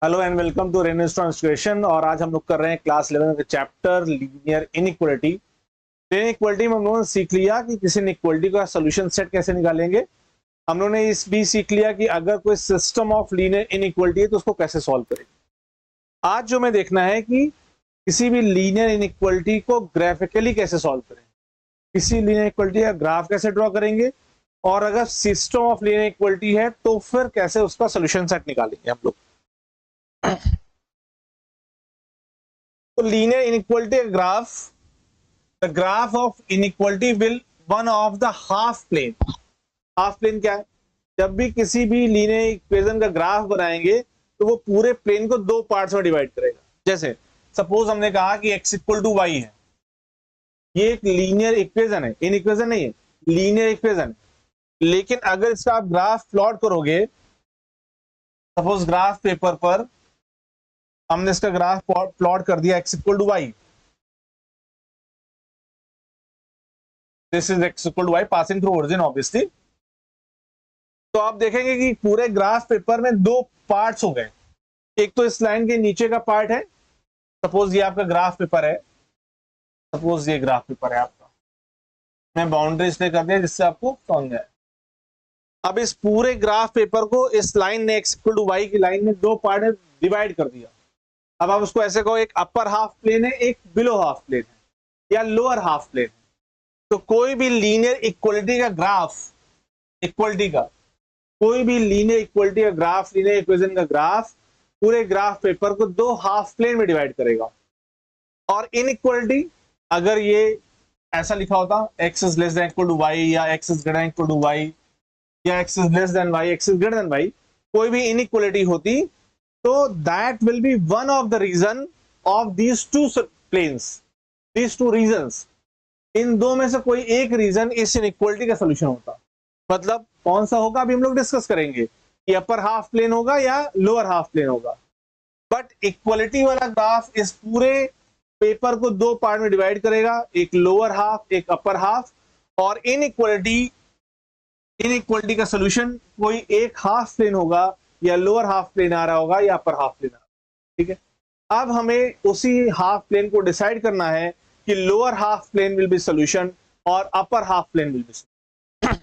Hello and welcome to रेनेस्टो institution. और आज हम लोग कर रहे हैं क्लास 11 का चैप्टर लीनियर इनइक्वालिटी। इनइक्वालिटी में हम लोगों ने सीख लिया कि किसी इनइक्वालिटी का सोल्यूशन सेट कैसे निकालेंगे। हम लोगों ने इस भी सीख लिया कि अगर कोई सिस्टम ऑफ लीनियर इनइक्वालिटी है तो उसको कैसे सॉल्व करेंगे। आज जो हमें देखना है कि किसी भी लीनियर इनइक्वालिटी को ग्राफिकली कैसे सॉल्व करें, किसी लीनियर इक्वालिटी का ग्राफ कैसे ड्रॉ करेंगे, और अगर सिस्टम ऑफ लीनियर इक्वालिटी है तो फिर कैसे उसका सोल्यूशन सेट निकालेंगे हम लोग। तो linear inequality graph, the graph of inequality will one of the half plane. Half plane क्या है? जब भी किसी भी लीनियर इक्वेशन का ग्राफ बनाएंगे तो वो पूरे प्लेन को दो पार्ट्स में डिवाइड करेगा। जैसे सपोज हमने कहा कि x इक्वल टू वाई है, ये एक लीनियर इक्वेशन है, इन इक्वेशन नहीं है, लीनियर इक्वेशन। लेकिन अगर इसका आप ग्राफ प्लॉट करोगे, सपोज ग्राफ पेपर पर हमने इसका ग्राफ प्लॉट कर दिया x equal to y, this is x equal to y passing through origin obviously. तो आप देखेंगे कि पूरे ग्राफ पेपर में दो पार्ट्स हो गए। एक तो इस लाइन के नीचे का पार्ट है, सपोज ये आपका ग्राफ पेपर है, सपोज ये ग्राफ पेपर है आपका, मैं बाउंड्री इसलिए कर दिया जिससे आपको समझ आए। अब इस पूरे ग्राफ पेपर को इस लाइन ने x इक्वल टू वाई की लाइन ने दो पार्ट में डिवाइड कर दिया। अब आप उसको ऐसे कहो, एक अपर हाफ प्लेन है, एक बिलो हाफ प्लेन है या लोअर हाफ प्लेन है। तो कोई भी लीनियर इक्वालिटी का ग्राफ, इक्वालिटी का कोई भी लीनियर इक्वालिटी का ग्राफ, लीनियर इक्वेशन का ग्राफ पूरे ग्राफ पेपर को दो हाफ प्लेन में डिवाइड करेगा। और इनइक्वालिटी अगर ये ऐसा लिखा होता x is less than equal to y या x is greater than equal to y या x is less than y, x is greater than y, कोई भी इनइक्वालिटी होती तो that will be one of the region of these two planes, these two regions. इन दो में से कोई एक रीजन इस इनइक्वालिटी का सॉल्यूशन होता। मतलब कौन सा होगा अभी हम लोग डिस्कस करेंगे कि अपर हाफ प्लेन होगा या लोअर हाफ प्लेन होगा। बट इक्वालिटी वाला ग्राफ इस पूरे पेपर को दो पार्ट में डिवाइड करेगा, एक लोअर हाफ एक अपर हाफ। और इनइक्वालिटी का सॉल्यूशन कोई एक हाफ प्लेन होगा, या लोअर हाफ प्लेन आ रहा होगा या अपर हाफ प्लेन आ रहा होगा। ठीक है, अब हमें उसी हाफ प्लेन को डिसाइड करना है कि lower half plane will be solution और upper half plane will be solution.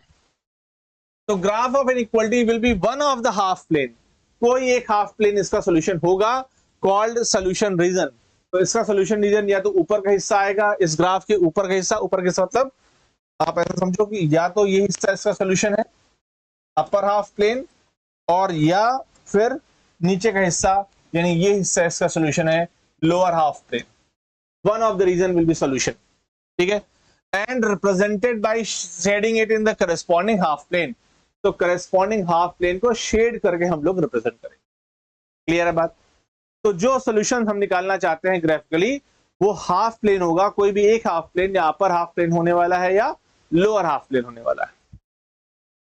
तो graph of inequality will be one of the half plane, कोई एक हाफ प्लेन इसका सॉल्यूशन होगा, कॉल्ड सॉल्यूशन रीजन। तो इसका सॉल्यूशन रीजन या तो ऊपर का हिस्सा आएगा, इस ग्राफ के ऊपर का हिस्सा, ऊपर का हिस्सा मतलब आप ऐसा समझो कि या तो ये हिस्सा इसका सॉल्यूशन है अपर हाफ प्लेन, और या फिर नीचे का हिस्सा यानी ये हिस्सा इसका सॉल्यूशन है lower half plane. One of the region will be solution. ठीक है, and represented by shading it in the corresponding half plane. तो करस्पॉन्डिंग हाफ प्लेन को शेड करके हम लोग रिप्रेजेंट करेंगे। क्लियर है बात? तो जो सॉल्यूशन हम निकालना चाहते हैं ग्राफिकली वो हाफ प्लेन होगा, कोई भी एक हाफ प्लेन, या अपर हाफ प्लेन होने वाला है या लोअर हाफ प्लेन होने वाला है।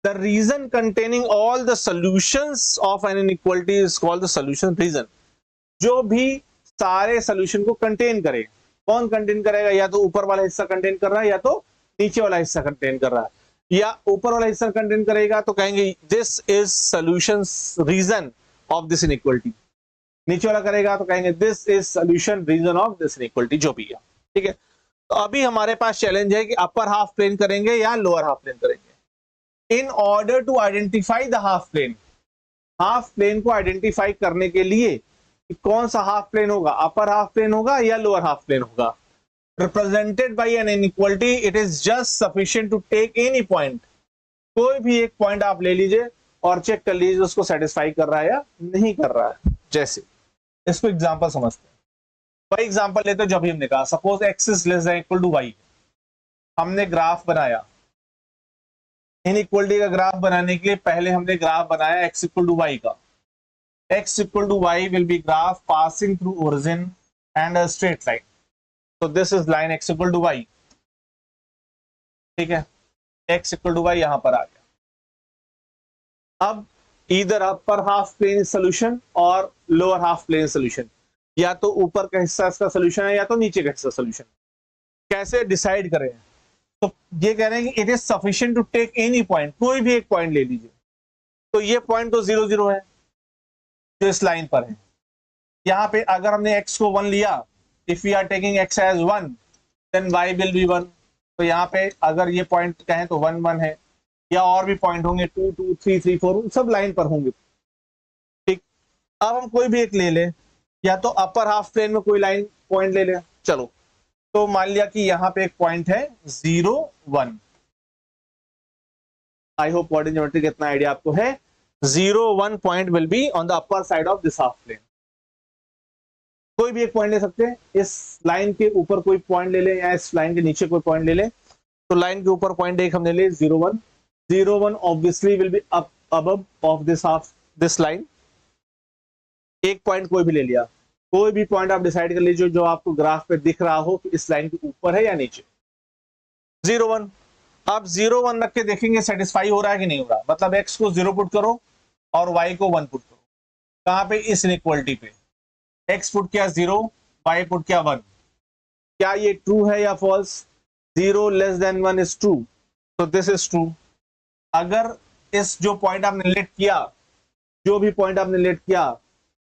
The region containing all the solutions of an inequality is called the solution region। जो भी सारे सॉल्यूशन को कंटेन करे, कौन कंटेन करेगा? या तो ऊपर वाला हिस्सा कंटेन कर रहा है या तो नीचे वाला हिस्सा कंटेन कर रहा है। या ऊपर वाला हिस्सा कंटेन करेगा तो कहेंगे this is solution region of this inequality, नीचे वाला करेगा तो कहेंगे this is solution region of this inequality, जो भी है। ठीक है, तो अभी हमारे पास चैलेंज है कि अपर हाफ प्लेन करेंगे या लोअर हाफ प्लेन करेंगे। In order to identify the half plane को आइडेंटिफाई करने के लिए कि कौन सा हाफ प्लेन होगा, अपर हाफ प्लेन होगा या लोअर हाफ प्लेन होगा, represented by an inequality, it is just sufficient to take any point. कोई भी एक पॉइंट आप ले लीजिए और चेक कर लीजिए उसको सेटिस्फाई कर रहा है या नहीं कर रहा है। जैसे इसको एग्जांपल समझते हैं। फॉर एग्जांपल लेते हैं, जो अभी हमने कहा suppose x is less than equal to y, हमने ग्राफ बनाया। इनइक्वालिटी का ग्राफ बनाने के लिए पहले हमने ग्राफ बनाया x इक्वल टू y का। x equal to y will be graph passing through origin and a straight line. तो this is line x equal to y। ठीक है, x इक्वल टू y यहां पर आ गया। अब इधर अपर हाफ प्लेन सोल्यूशन और लोअर हाफ प्लेन सोल्यूशन, या तो ऊपर का हिस्सा इसका सोल्यूशन है या तो नीचे का हिस्सा सोल्यूशन। कैसे डिसाइड करें? तो ये कह रहे हैं कि it is sufficient to take any point, कोई भी एक पॉइंट ले लीजिए। तो ये पॉइंट तो 0 0 है जो इस लाइन पर है, यहाँ पे अगर हमने x को 1 लिया, if we are taking x as 1 then y will be 1। तो यहाँ पे अगर ये पॉइंट कहें तो 1 1 है, या और भी पॉइंट होंगे 2 2 3 3 4 सब लाइन पर होंगे। ठीक, अब हम कोई भी एक ले लें, या तो अपर हाफ प्लेन में कोई लाइन पॉइंट ले लें। चलो, तो मान लिया कि यहाँ पे एक पॉइंट है 0 1। आई होप कोऑर्डिनेट ज्योमेट्री का इतना आइडिया आपको है। 0 1 point will be on the upper side of this half plane. कोई भी एक पॉइंट ले सकते हैं, इस लाइन के ऊपर कोई पॉइंट ले लें या इस लाइन के नीचे कोई पॉइंट ले लें। तो लाइन के ऊपर पॉइंट एक हमने ले 0 1, 0 1 obviously will be up above of this line. एक पॉइंट कोई भी ले लिया, कोई भी पॉइंट आप डिसाइड कर लीजिए जो आपको ग्राफ पे दिख रहा हो कि इस लाइन के ऊपर है या नीचे। 0 1, आप 0 1 रख के देखेंगे सेटिस्फाई हो रहा है कि नहीं हो रहा। मतलब x को 0 पुट करो और y को 1 पुट करो। कहां पे? इस इनइक्वालिटी पे। x पुट किया 0, y पुट किया 1। क्या ये ट्रू है या false? 0 less than 1 is true, तो दिस इज ट्रू। अगर इस जो पॉइंट आपने लेट किया, जो भी पॉइंट आपने लेट किया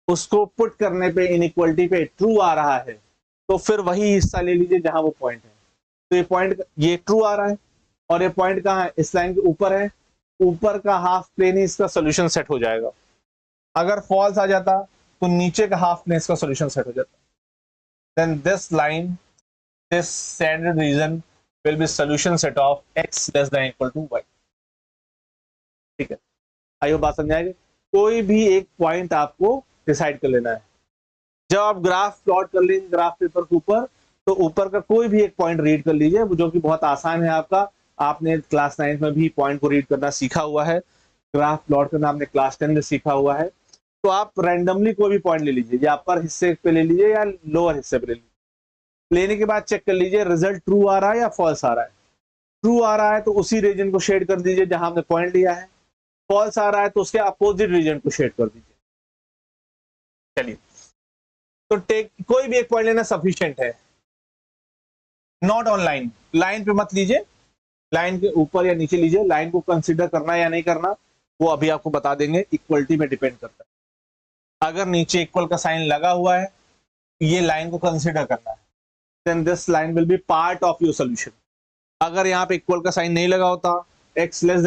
उसको पुट करने पे इनइक्वालिटी पे ट्रू आ रहा है, तो फिर वही हिस्सा ले लीजिए जहां वो पॉइंट है। तो ये पॉइंट ये ट्रू आ रहा है और ये पॉइंट कहां है? इस लाइन के ऊपर है। ऊपर का हाफ प्लेन ही इसका सोल्यूशन सेट हो जाएगा। अगर फॉल्स आ जाता तो नीचे का हाफ प्लेन इसका सोल्यूशन सेट हो जाता। Then this line, this shaded region will be solution set of x less than equal to y। ठीक है, आइए बात समझाएंगे। कोई भी एक पॉइंट आपको डिसाइड कर लेना है। जब आप ग्राफ प्लॉट कर लेंगे ग्राफ पेपर के ऊपर, तो ऊपर का कोई भी एक पॉइंट रीड कर लीजिए, जो कि बहुत आसान है आपका। आपने क्लास 9 में भी पॉइंट को रीड करना सीखा हुआ है, ग्राफ प्लॉट करना आपने क्लास 10 में सीखा हुआ है। तो आप रैंडमली कोई भी पॉइंट ले लीजिए, या अपर हिस्से पे ले लीजिए या लोअर हिस्से पे ले लीजिए। लेने के बाद चेक कर लीजिए रिजल्ट ट्रू आ रहा है या फॉल्स आ रहा है। ट्रू आ रहा है तो उसी रीजन को शेड कर दीजिए जहां हमने पॉइंट लिया है। फॉल्स आ रहा है तो उसके अपोजिट रीजन को शेड कर दीजिए। चलिए, तो कोई भी एक पॉइंट लेना सफिशिएंट है। नॉट ऑन लाइन, लाइन पे मत लीजिए, लाइन के ऊपर या नीचे लीजिए। लाइन को कंसीडर करना या नहीं करना वो अभी आपको बता देंगे, इक्वलिटी में डिपेंड करता है। अगर नीचे इक्वल का साइन लगा हुआ है, ये लाइन को कंसीडर करना है, then this line will be part of your solution. अगर यहाँ पे इक्वल का साइन नहीं लगा होता, x लेस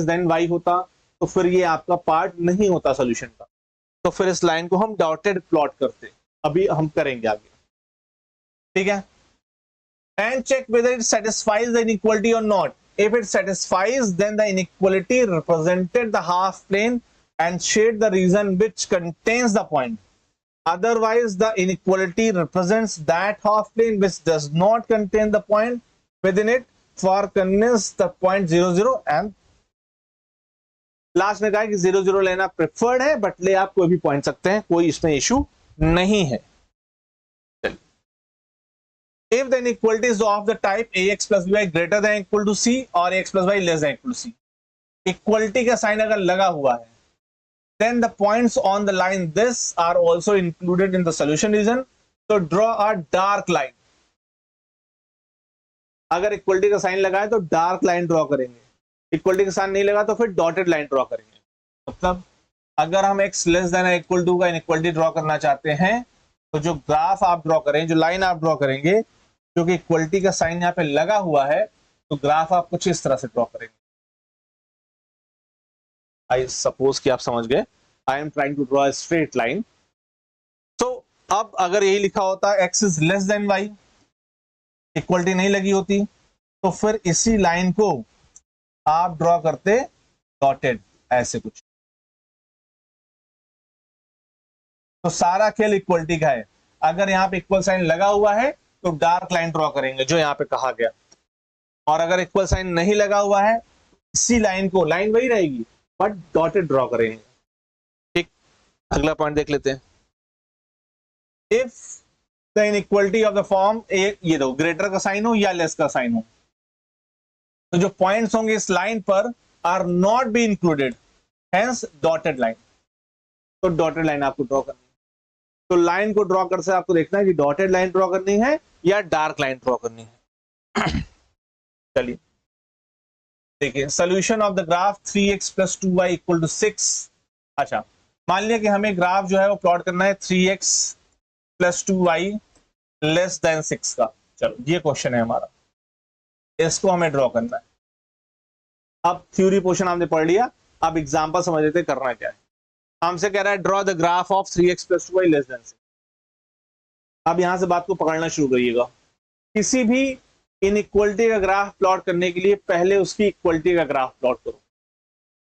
देन y होता, तो फिर ये आपका पार्ट नहीं होता सोल्यूशन का। तो फिर इस लाइन को हम डॉटेड प्लॉट करते, अभी हम करेंगे आगे। ठीक है, and check whether it satisfies the inequality or not. If it satisfies, then the inequality represented the half plane and shade the region which contains the point. Otherwise, the inequality represents that half plane which does not contain the point within it. For convenience, the point 0 0 and last में कहा कि 0 0 लेना preferred है, but ले आप कोई भी point सकते हैं, कोई इसमें इशू नहीं है। If the inequality is of the type ax plus by greater than equal to c or ax plus by less than equal to c, equality का साइन अगर लगा हुआ है, then the points on the line this are also included in the solution region. So draw a dark line. अगर equality का sign लगा है तो डार्क लाइन ड्रॉ करेंगे, इक्वलिटी का साइन नहीं लगा तो फिर डॉटेड लाइन ड्रॉ करेंगे। मतलब अगर हम x less than equal to का इनइक्वलिटी ड्रॉ करना चाहते हैं, तो जो ग्राफ आप ड्रॉ करें, जो लाइन आप ड्रॉ करेंगे, जो कि इक्वलिटी का साइन यहाँ पे लगा हुआ है, तो ग्राफ आप कुछ इस तरह से ड्रॉ करेंगे। आई सपोज कि आप समझ गए। I am trying to draw a straight line. तो अब अगर यही लिखा होता x is less than y, equality नहीं लगी होती, तो फिर इसी लाइन को आप ड्रॉ करते डॉटेड ऐसे कुछ। तो सारा खेल इक्वलिटी का है। अगर यहाँ पे इक्वल साइन लगा हुआ है तो डार्क लाइन ड्रॉ करेंगे, जो यहाँ पे कहा गया। और अगर इक्वल साइन नहीं लगा हुआ है, इसी लाइन को, लाइन वही रहेगी बट डॉटेड ड्रॉ करेंगे। ठीक, अगला पॉइंट देख लेते हैं। If the inequality of the form, ये दो ग्रेटर का साइन हो या लेस का साइन हो, तो जो पॉइंट्स होंगे इस लाइन पर are not be included, hence dotted line. तो डॉटेड लाइन आपको ड्रॉ करनी है। तो लाइन को ड्रॉ कर से आपको देखना है कि डॉटेड लाइन ड्रॉ करनी है या डार्क लाइन ड्रॉ करनी है। चलिए देखिए, solution of the graph 3x + 2y = 6। अच्छा, मान लिया कि हमें ग्राफ जो है वो प्लॉट करना है 3x + 2y < 6 का। चलो ये क्वेश्चन है हमारा, इसको हमें ड्रॉ करना है। अब थ्योरी पोर्शन हमने पढ़ लिया, अब एग्जांपल समझ लेते करना क्या है। हमसे कह रहा है draw the graph of 3x + 2y < 6। अब यहां से बात को पकड़ना शुरू करिएगा। किसी भी इनइक्वलिटी का ग्राफ प्लॉट करने के लिए पहले उसकी इक्वलिटी का ग्राफ प्लॉट करो।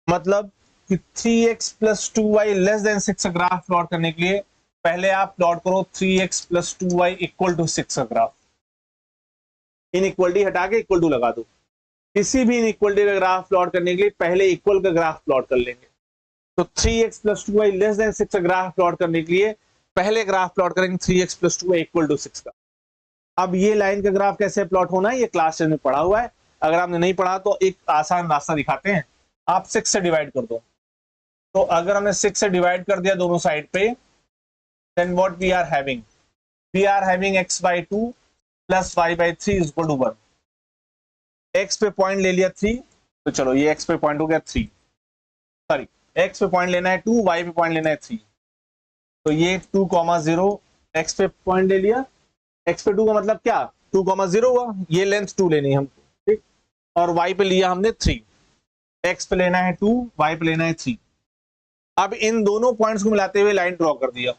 मतलब कि 3x + 2y < 6 का ग्राफ प्लॉट करने के लिए पहले आप प्लॉट करो 3x + 2y = 6 का ग्राफ। इनइक्वलिटी हटा के इक्वल टू लगा दो। किसी भी इनइक्वलिटी का ग्राफ प्लॉट करने के लिए पहले इक्वल का ग्राफ प्लॉट कर लेंगे। तो 3x + 2y < 6 का ग्राफ प्लॉट करने के लिए पहले ग्राफ प्लॉट करेंगे 3x + 2y = 6 का। अब ये लाइन का ग्राफ कैसे प्लॉट होना है ये क्लास में पढ़ा हुआ है। अगर आपने नहीं पढ़ा तो एक आसान रास्ता दिखाते हैं, आप 6 से डिवाइड कर दो। तो अगर हमने 6 से डिवाइड कर दिया दोनों साइड पे, then what we are having, x/2 + y/3 = 1। x पे पॉइंट ले लिया 3, तो चलो ये x पे पॉइंट हो गया 3, सॉरी x पे पॉइंट लेना है 2, y पे पॉइंट लेना है 3। तो ये 2, 0 x पे पॉइंट ले लिया, x पे 2 का मतलब क्या 2, 0 हुआ, ये लेंथ 2 लेनी है हमको, ठीक। और y पे लिया हमने 3, x पे लेना है 2, y पे लेना है 3। अब इन दोनों पॉइंट्स को मिलाते हुए लाइन ड्रॉ कर दिया।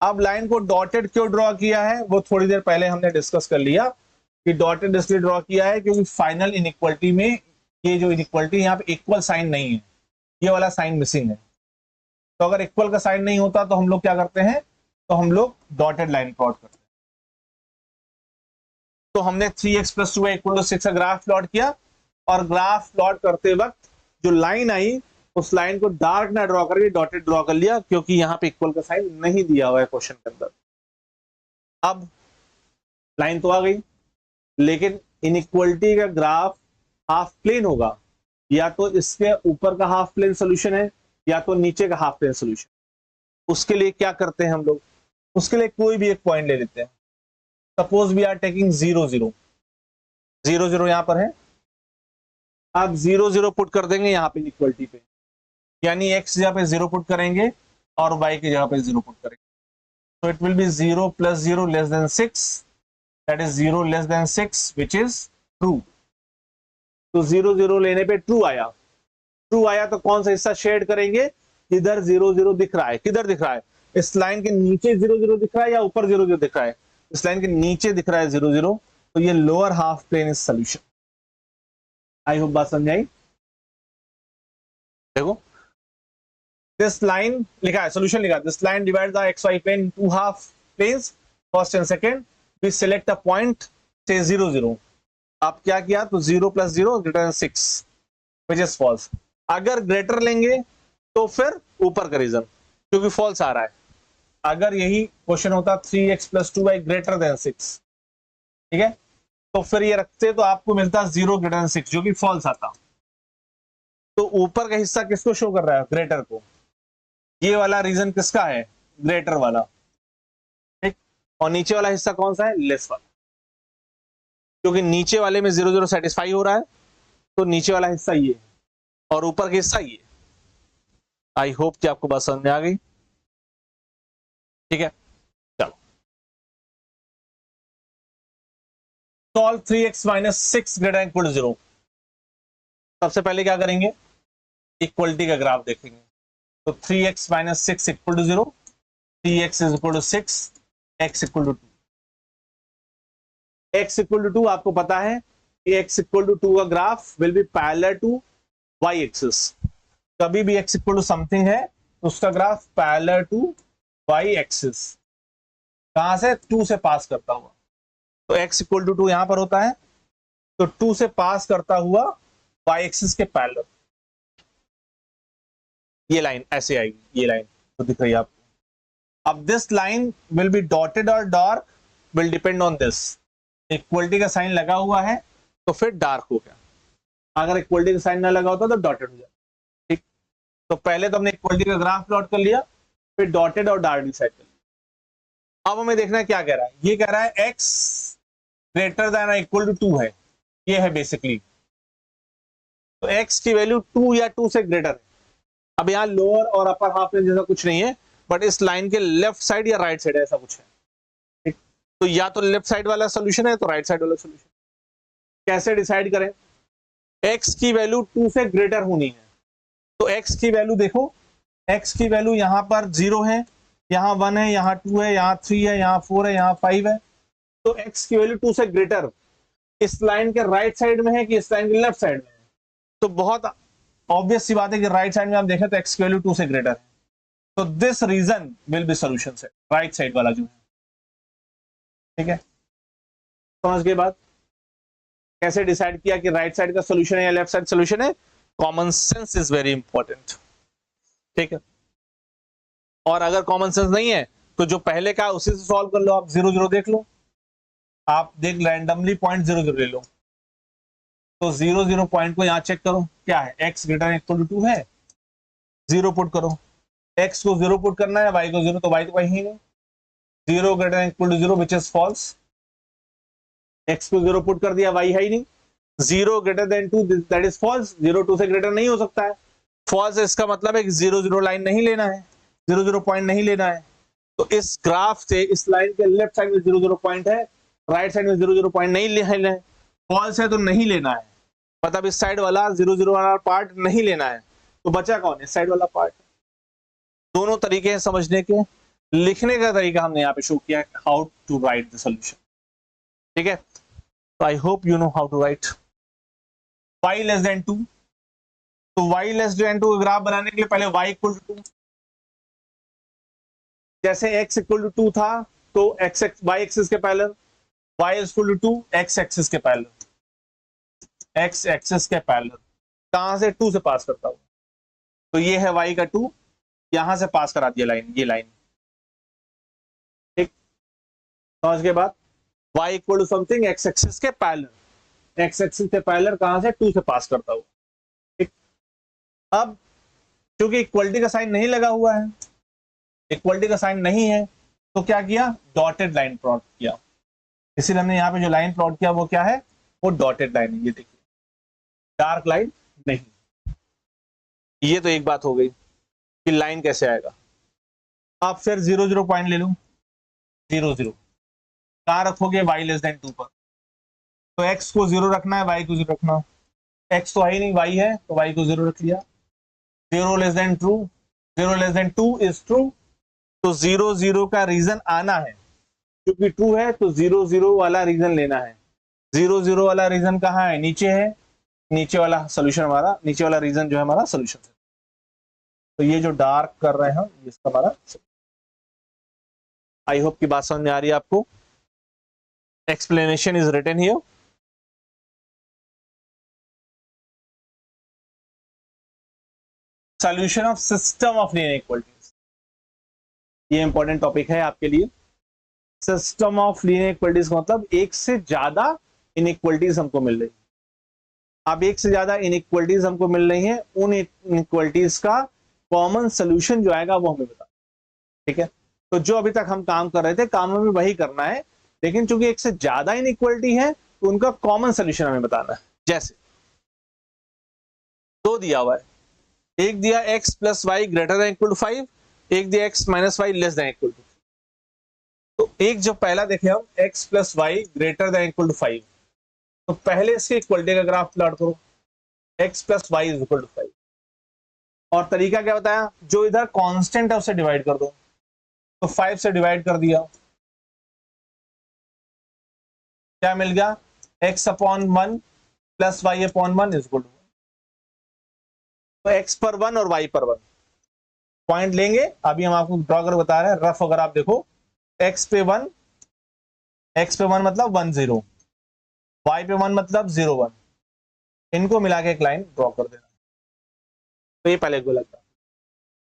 अब लाइन को डॉटेड क्यों ड्रॉ किया है वो थोड़ी देर पहले हमने डिस्कस कर लिया कि डॉटेड इसलिए ड्रॉ किया है क्योंकि फाइनल इनइक्वलिटी में ये जो इनइक्वलिटी यहाँ पे इक्वल साइन नहीं है, ये वाला साइन मिसिंग है। तो अगर इक्वल का साइन नहीं होता तो हम लोग क्या करते हैं, तो हम लोग डॉटेड लाइन प्लॉट करते हैं। तो हमने 3x + 2y = 6 का ग्राफ प्लॉट किया, और ग्राफ प्लॉट करते वक्त जो लाइन आई उस लाइन को डार्क ना ड्रॉ करके डॉटेड ड्रॉ कर लिया, क्योंकि यहाँ पे इक्वल का साइन नहीं दिया हुआ है क्वेश्चन के अंदर। अब लाइन तो आ गई, लेकिन इनइक्वलिटी का ग्राफ हाफ प्लेन होगा, या तो इसके ऊपर का हाफ प्लेन सोल्यूशन है या तो नीचे का हाफ प्लेन सोल्यूशन। उसके लिए क्या करते हैं हम लोग, उसके लिए कोई भी एक पॉइंट ले लेते हैं। सपोज वी आर टेकिंग 0, 0, 0, 0 यहां पर है। अब 0, 0 पुट कर देंगे यहाँ पे इक्वलिटी पे, यानी x जगह पे 0 पुट करेंगे और y की जगह पे 0 पुट करेंगे। तो it will be 0 + 0 < 6, that is 0 < 6 which is true. तो 0, 0 लेने पे ट्रू आया। ट्रू आया तो कौन सा हिस्सा शेड करेंगे, इधर 0, 0 दिख रहा है। किधर दिख रहा है, इस लाइन के नीचे 0, 0 दिख रहा है या ऊपर 0, 0 दिख रहा है, इस लाइन के नीचे दिख रहा है 0, 0। तो ये lower half plane is solution. I hope बात समझ आई। देखो दिस लाइन लिखा है, सोल्यूशन लिखा है, this line divide the xy plane in two half planes, first and second. We select a point से 0, 0। आप क्या किया, तो 0 + 0 > 6 विच इज फॉल्स। अगर ग्रेटर लेंगे तो फिर ऊपर का रीजन, क्योंकि फॉल्स आ रहा है। अगर यही क्वेश्चन होता 3x + 2y > 6, ठीक है, तो फिर ये रखते तो आपको मिलता 0 > 6, जो कि फॉल्स आता। तो ऊपर का हिस्सा किसको शो कर रहा है, ग्रेटर को। ये वाला रीजन किसका है, ग्रेटर वाला, ठीक। और नीचे वाला हिस्सा कौन सा है, लेस वाला, क्योंकि नीचे वाले में 0, 0 सेटिस्फाई हो रहा है, तो नीचे वाला हिस्सा ये और ऊपर का हिस्सा ये। आई होप कि आपको बात समझ में आ गई, ठीक है। चलो सॉल्व 3x - 6 > 0। सबसे पहले क्या करेंगे, इक्वलिटी का ग्राफ देखेंगे। तो 3x - 6 = 0, 3x = 6, x = 2। x = 2 आपको पता है कि x = 2 का graph will be parallel to y axis. कभी भी x = समथिंग है तो उसका graph parallel to y axis, कहां से, 2 से पास करता हुआ। तो x = 2 यहां पर होता है, तो 2 से पास करता हुआ y एक्सिस के पैरेलल ये लाइन ऐसे आएगी, ये लाइन तो दिख रही है आपको। अब this line will be dotted और dark will depend on this. Equality का साइन लगा हुआ है तो फिर डार्क हो गया, अगर इक्वलिटी का साइन ना लगा होता तो डॉटेड हो जाता, ठीक। तो पहले तो हमने इक्वलिटी का ग्राफ प्लॉट कर लिया, फिर डॉटेड और डार्क डिसाइड कर लिया। अब हमें देखना है क्या कह रहा है, ये कह रहा है x > 2 है, ये है बेसिकली। तो x की वैल्यू 2 या 2 से ग्रेटर है, अब यहाँ लोअर और अपर हाफ रेंज जैसा कुछ नहीं है, बट इस लाइन के लेफ्ट साइड या राइट साइड ऐसा कुछ है, ठीक। तो या तो लेफ्ट साइड वाला सोल्यूशन है तो राइट साइड वाला सोल्यूशन। कैसे डिसाइड करें? x की वैल्यू 2 से ग्रेटर होनी है, तो x की वैल्यू देखो, x की वैल्यू यहाँ पर 0 है, यहाँ 1 है, यहाँ 2 है, यहाँ 3 है, यहाँ 4 है, यहाँ 5 है, तो x की वैल्यू 2 से ग्रेटर इस लाइन के राइट साइड में है कि इस लाइन के लेफ्ट साइड में है? तो बहुत ऑब्वियस सी बात है कि राइट साइड में आप देखें तो x की वैल्यू 2 से ग्रेटर है, तो this region will be solution से राइट साइड वाला जो है, ठीक है। समझ गए बात? कैसे डिसाइड किया कि राइट साइड का सोल्यूशन है या लेफ्ट साइड सोल्यूशन है? Common sense is very important, ठीक है। और अगर कॉमन सेंस नहीं है तो जो पहले का उसी से सॉल्व कर लो, आप 0 0 देख लो, आप देख रैंडमली पॉइंट 0 0 ले लो, तो 0 0 पॉइंट को यहाँ चेक करो, क्या है, x ग्रेटर इक्वल टू 2 है, 0 पुट करो, x को 0 पुट करना है, y को 0, तो y तो वही नहीं, 0 greater equal to 0 which is false, x को 0 पुट कर दिया, y है ही नहीं, 0 greater than 2 that is false, 0 2 से ग्रेटर नहीं हो सकता है, फॉल्स इसका मतलब है कि 0 0 लाइन नहीं लेना है, 0 0 पॉइंट नहीं लेना है। तो इस ग्राफ से इस लाइन के लेफ्ट साइड में 0 0 पॉइंट है, राइट साइड में 0 0 पॉइंट नहीं लेना है, फॉल्स है तो नहीं लेना है, मतलब इस साइड वाला 0 0 वाला पार्ट नहीं लेना है, तो बचा कौन है? इस साइड वाला पार्ट। दोनों तरीके हैं समझने के, लिखने का तरीका हमने यहाँ पे शो किया है, how to write the solution, ठीक है। तो I hope you know how to write y less than 2, तो y लेस देन 2 ग्राफ बनाने के लिए पहले y इक्वल टू 2, जैसे x इक्वल टू 2 था तो x y एक्सिस के parallel, y equal to 2 x axis के पैरेलल, x एक्सिस के पैरेलल, कहां से? 2 से पास करता हूं, तो ये है y का 2, यहां से पास करा दिया लाइन, ये लाइन, ठीक। समझ के बाद y equal to something x axis के पैरेलल, x एक्सिस के पैरेलल कहां से? 2 से पास करता हूं, ठीक। अब क्योंकि इक्वलिटी का साइन नहीं लगा हुआ है, इक्वलिटी का साइन नहीं है, तो क्या किया? डॉटेड लाइन प्लॉट किया, इसीलिए हमने यहाँ पे जो लाइन प्लॉट किया वो क्या है? वो डॉटेड लाइन है, ये देखिए, डार्क लाइन नहीं। ये तो एक बात हो गई कि लाइन कैसे आएगा। आप फिर 0 0 पॉइंट ले लो, 0 0 कहां रखोगे? y लेस देन 2 पर, तो x को 0 रखना है, y को 0 रखना, x तो है ही नहीं, y है, तो y को 0 रख लिया, 0 less then true, 0 less than 2 is true, तो 0 0 का रीजन आना है, क्योंकि ट्रू है तो 0 0 वाला रीजन लेना है, 0 0 वाला रीजन कहाँ है? नीचे है, नीचे वाला सोल्यूशन हमारा, नीचे वाला रीजन जो है हमारा सोल्यूशन है। तो ये जो डार्क कर रहे हैं हम, इसका हमारा, आई होप की बात समझ में आ रही है आपको। Explanation is written here. Solution of system of linear equalities, ये इंपॉर्टेंट टॉपिक है आपके लिए। सिस्टम ऑफ लीनियर इक्वलिटीज का मतलब एक से ज्यादा इनइक्वलिटीज हमको मिल रही है। अब एक से ज्यादा इनइक्वलिटीज हमको मिल रही है, उन इनइक्वलिटीज का कॉमन सोल्यूशन जो आएगा वो हमें बता, ठीक है। तो जो अभी तक हम काम कर रहे थे, काम में वही करना है, लेकिन चूंकि एक से ज्यादा इनइक्वलिटी है तो उनका कॉमन सोल्यूशन हमें बताना है। जैसे दो दिया हुआ है, एक दिया x plus y greater than equal to 5, एक दिया x minus y less than equal to. तो एक जो पहला देखे हम x plus y greater than equal to 5, तो पहले इसके इक्वलिटी का ग्राफ प्लॉट करो, x plus y is equal to 5, और तरीका क्या बताया? जो इधर कांस्टेंट है उसे डिवाइड कर दो, तो 5 से डिवाइड कर दिया, क्या मिल गया? x upon 1 plus y upon 1 is equal to, तो x पर 1 और y पर 1 पॉइंट लेंगे। अभी हम आपको ड्रॉ कर बता रहे हैं रफ, अगर आप देखो x पे 1 मतलब 1 0, y पे 1 मतलब 0 1, इनको मिला के एक लाइन ड्रॉ कर देना, तो ये पहले गोला था।